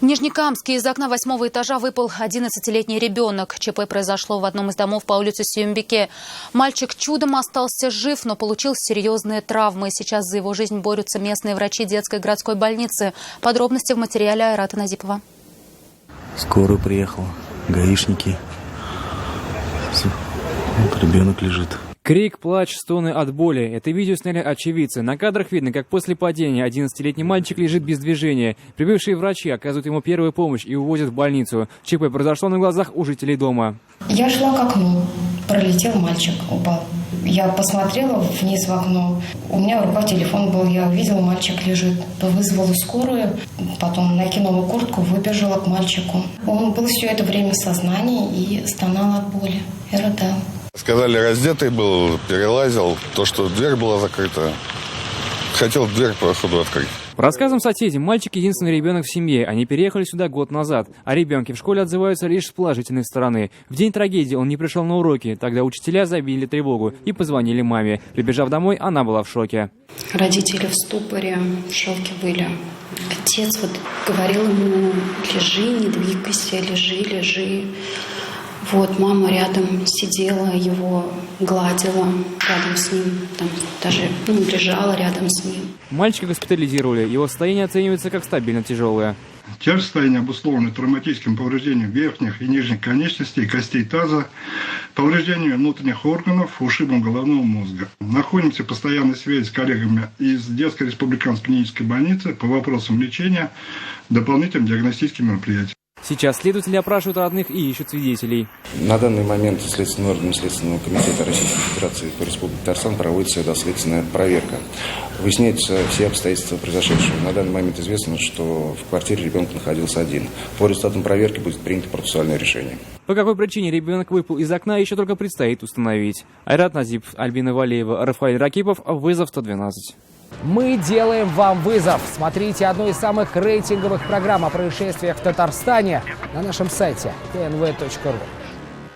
В Нижнекамске из окна 8-го этажа выпал 11-летний ребенок. ЧП произошло в одном из домов по улице Сюмбике. Мальчик чудом остался жив, но получил серьезные травмы. Сейчас за его жизнь борются местные врачи детской городской больницы. Подробности в материале Айрата Назипова. Скорая приехала, гаишники. Вот ребенок лежит. Крик, плач, стоны от боли. Это видео сняли очевидцы. На кадрах видно, как после падения 11-летний мальчик лежит без движения. Прибывшие врачи оказывают ему первую помощь и увозят в больницу. ЧП произошло на глазах у жителей дома. Я шла к окну. Пролетел мальчик, упал. Я посмотрела вниз в окно. У меня в руках телефон был. Я увидела, мальчик лежит. Вызвала скорую. Потом накинула куртку, выбежала к мальчику. Он был все это время в сознании и стонал от боли. И рыдал. Сказали, раздетый был, перелазил. То, что дверь была закрыта. Хотел дверь по ходу открыть. По рассказам соседей, мальчик единственный ребенок в семье. Они переехали сюда год назад. О ребенке в школе отзываются лишь с положительной стороны. В день трагедии он не пришел на уроки. Тогда учителя забили тревогу и позвонили маме. Прибежав домой, она была в шоке. Родители в ступоре, в шоке были. Отец говорил ему: лежи, не двигайся, лежи. Мама рядом сидела, его гладила рядом с ним, там даже лежала рядом с ним. Мальчика госпитализировали, его состояние оценивается как стабильно тяжелое. Тяжесть состояния обусловлена травматическим повреждением верхних и нижних конечностей, костей таза, повреждением внутренних органов, ушибом головного мозга. Находимся в постоянной связи с коллегами из Детской республиканской клинической больницы по вопросам лечения, дополнительным диагностическим мероприятиям. Сейчас следователи опрашивают родных и ищут свидетелей. На данный момент Следственным органом Следственного комитета Российской Федерации по Республике Татарстан проводится доследственная проверка. Выясняются все обстоятельства произошедшего. На данный момент известно, что в квартире ребенок находился один. По результатам проверки будет принято процессуальное решение. По какой причине ребенок выпал из окна, еще только предстоит установить. Айрат Назипов, Альбина Валеева, Рафаэль Ракипов. Вызов 112. Мы делаем вам вызов. Смотрите одну из самых рейтинговых программ о происшествиях в Татарстане на нашем сайте tnv.ru.